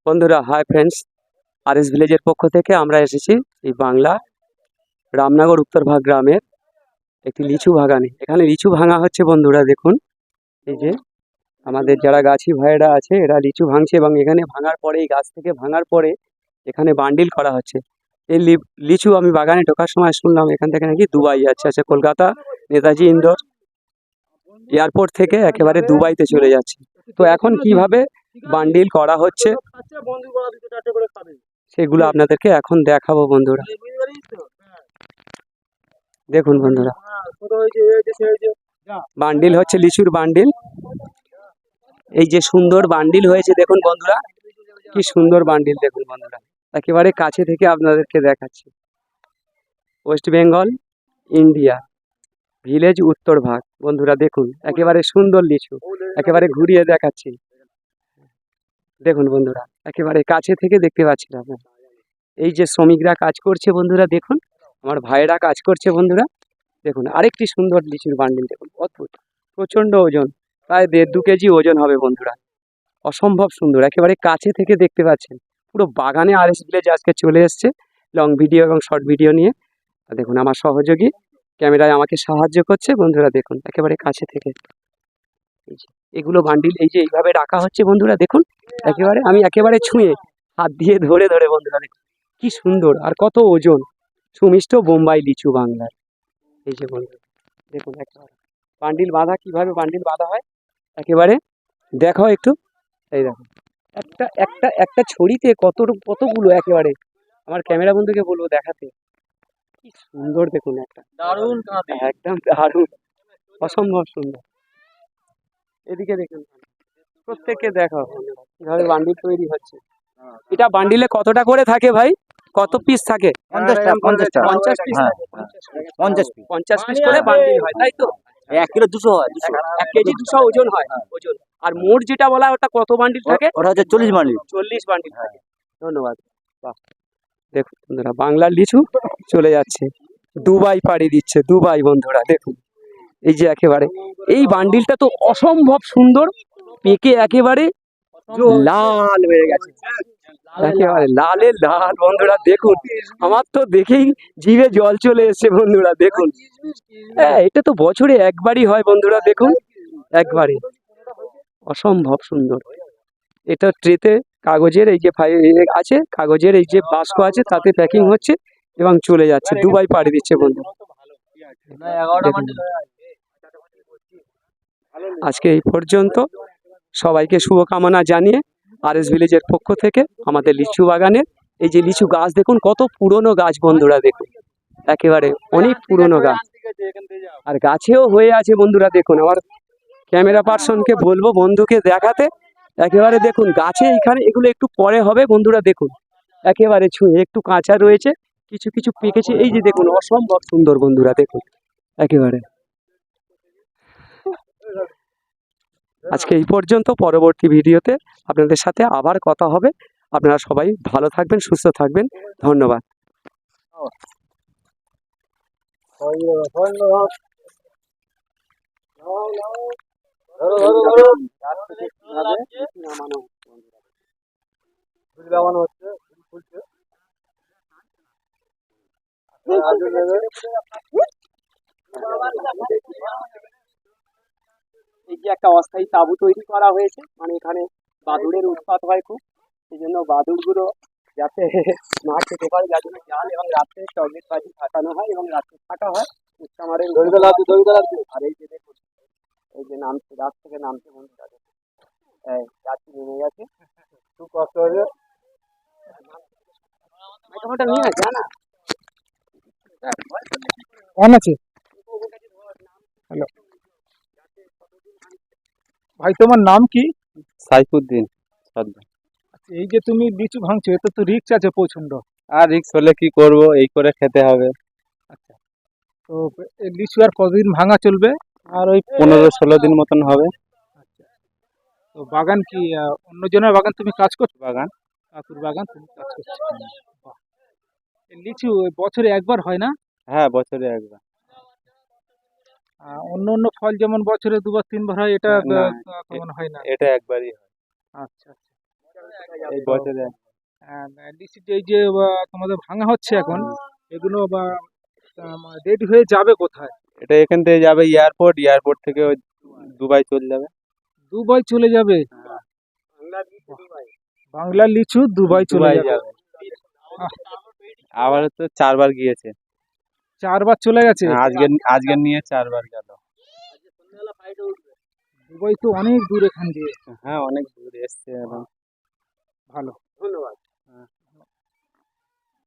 বন্ধুরা hi friends, RS ভিলেজের পক্ষ থেকে আমরা এসেছি এই বাংলা রামনগর উত্তরভাগ গ্রামের একটি লিচু বাগানে। এখানে লিচু ভাঙা হচ্ছে বন্ধুরা, দেখুন এই যে আমাদের যারা গাছি ভাইয়েরা আছে এরা লিচু ভাঙছে, এবং এখানে ভাঙার পরে এই গাছ থেকে ভাঙার পরে এখানে বান্ডিল করা হচ্ছে। এই লিচু আমি বাগানে ঢোকার সময় শুনলাম এখান থেকে নাকি দুবাই যাচ্ছে। আচ্ছা, কলকাতা নেতাজি ইন্দোর এয়ারপোর্ট থেকে একেবারে দুবাইতে চলে যাচ্ছে। তো এখন কিভাবে বান্ডিল করা হচ্ছে সেগুলো আপনাদেরকে এখন দেখাবো বন্ধুরা। দেখুন বন্ধুরা, বান্ডিল হচ্ছে লিচুর বান্ডিল। এই যে সুন্দর বান্ডিল হয়েছে দেখুন বন্ধুরা, কি সুন্দর বান্ডিল দেখুন বন্ধুরা, একেবারে কাছে থেকে আপনাদেরকে দেখাচ্ছি। ওয়েস্ট বেঙ্গল ইন্ডিয়া ভিলেজ উত্তরভাগ বন্ধুরা, দেখুন একেবারে সুন্দর লিচু, একেবারে ঘুরিয়ে দেখাচ্ছি। দেখুন বন্ধুরা, একেবারে কাছে থেকে দেখতে পাচ্ছেন আপনারা। এই যে শ্রমিকরা কাজ করছে বন্ধুরা, দেখুন আমার ভাইয়েরা কাজ করছে বন্ধুরা। দেখুন আরেকটি সুন্দর লিচুর বান্ডিল, দেখুন অদ্ভুত, প্রচন্ড ওজন, প্রায় 1.5-2 কেজি ওজন হবে বন্ধুরা। অসম্ভব সুন্দর, একেবারে কাছে থেকে দেখতে পাচ্ছেন। পুরো বাগানে আরএস ভিলেজ আজকে চলে এসছে লং ভিডিও এবং শর্ট ভিডিও নিয়ে। দেখুন আমার সহযোগী ক্যামেরায় আমাকে সাহায্য করছে বন্ধুরা, দেখুন একেবারে কাছে থেকে এগুলো বান্ডিল এই যে এইভাবে রাখা হচ্ছে বন্ধুরা। দেখুন একেবারে আমি একেবারে ছুঁয়ে হাত দিয়ে ধরে ধরে বন্ধুরা, দেখুন কি সুন্দর আর কত ওজন। সুমিষ্ট বোম্বাই লিচু বাংলার। এই যে বন্ধু দেখুন একেবারে বান্ডিল বাঁধা, কিভাবে বান্ডিল বাঁধা হয় একেবারে দেখো একটু। এই দেখো একটা একটা একটা ছড়িতে কতগুলো, একেবারে আমার ক্যামেরা বন্ধুকে বলবো দেখাতে। কি সুন্দর দেখুন, একটা দারুণ, একদম দারুণ, অসম্ভব সুন্দর। এদিকে দেখুন, প্রত্যেককে দেখো কিভাবে বান্ডিল তৈরি হচ্ছে। এটা বান্ডিলে কতটা করে থাকে ভাই, কত পিস থাকে? 50 পিস থাকে, 50 পিস করে বান্ডিল হয়, তাই তো? 1 কিলো 200 হয়, 1 কেজি 200 ওজন হয়, ওজন। আর মোট যেটা বলা ওটা কত বান্ডিল থাকে? ওটা হচ্ছে 40 বান্ডিল। 40 বান্ডিল থাকে। ধন্যবাদ। বাহ, দেখুন বন্ধুরা বাংলার লিচু চলে যাচ্ছে, দুবাই পাড়ি দিচ্ছে, দুবাই বন্ধুরা। দেখুন এই যে একেবারে এই বান্ডিলটা তো অসম্ভব সুন্দর, পেকে একেবারে লাল হয়ে গেছে, একেবারে লালে লাল বন্ধুরা। দেখুন আমার তো দেখেই জিভে জল চলে এসছে বন্ধুরা। দেখুন হ্যাঁ, এটা তো বছরে একবারই হয় বন্ধুরা। দেখুন একবারে অসম্ভব সুন্দর। এটা ট্রেতে কাগজের এই যে আছে, কাগজের এই যে বাস্ক আছে তাতে প্যাকিং হচ্ছে এবং চলে যাচ্ছে, দুবাই পাড়ি দিচ্ছে বন্ধু। আজকে এই পর্যন্ত, সবাইকে শুভকামনা জানিয়ে আরএস ভিলেজের পক্ষ থেকে আমাদের লিচু বাগানের এই যে লিচু গাছ দেখুন কত পুরনো গাছ বন্ধুরা, দেখুন একেবারে অনেক পুরনো গাছ, আর গাছেও হয়ে আছে বন্ধুরা। দেখুন আমার ক্যামেরা পার্সনকে বলবো বন্ধুকে দেখাতে, একেবারে দেখুন গাছে এখানে এগুলো একটু পরে হবে বন্ধুরা। দেখুন একেবারে ছুঁয়ে একটু কাঁচা রয়েছে, কিছু কিছু পেকেছে, এই যে দেখুন অসম্ভব সুন্দর বন্ধুরা। দেখুন একেবারে আজকে এই পর্যন্ত, পরবর্তী ভিডিওতে আপনাদের সাথে আবার কথা হবে। আপনারা সবাই ভালো থাকবেন, সুস্থ থাকবেন, ধন্যবাদ। এই যে একটা অস্থায়ী তাঁবু তৈরি করা হয়েছে, মানে এখানে বাদুড়ের উৎপাত হয় খুব, সেই জন্য বাদুড়গুলো যাতে না খেতে পারে যার জন্য জাল এবং রাত্রে চকলেট বাজি ফাটানো হয় এবং রাত্রে ফাটা হয়। উচ্চামারের আর এই যে দেখুন এই যে নামছে, রাত থেকে নামছে বন্ধুরা, যাত্রী নেমে গেছে, খুব কষ্ট হয়েছে। নিয়ে আছে না অন আছে। হ্যালো ভাই, তোমার নাম কি? সাইফুদ্দিন। এই যে তুমি লিচু ভাঙছো, এতে তো রিস্ক আছে প্রচন্ড। আর রিক্স হলে কি করব, এই করে খেতে হবে। আচ্ছা, তো এই লিচু আর কতদিন ভাঙা চলবে? আর ওই 15-16 দিন মতন হবে। আচ্ছা, তো বাগান কি অন্যজনের বাগান তুমি কাজ করছো? বাগান, কাকুর বাগান তুমি কাজ করছো? বাহ। এই লিচু বছরে একবার হয় না? হ্যাঁ বছরে একবার। অন্য অন্য ফল যেমন বছরে 2-3 বার হয়, এটা না, তেমন হয় না। এটা একবারই হয়। আচ্ছা আচ্ছা। এই বছরে লিচু এই যে তোমাদের ভাঙা হচ্ছে এখন, এগুলো রেডি হয়ে যাবে কোথায়? এটা এখান থেকে যাবে এয়ারপোর্ট, এয়ারপোর্ট থেকে ওই দুবাই চলে যাবে। দুবাই চলে যাবে? বাংলার লিচু দুবাই চলে দুবাই যাবে। যাবে। আহ, আবার তো 4 বার গিয়েছে। 4 বার চলে গেছে? আজকে নিয়ে 4 বার গেল। দুবাই তো অনেক দূর এখান দিয়ে। হ্যাঁ, অনেক দূর এসছে এখন। ভালো। ধন্যবাদ।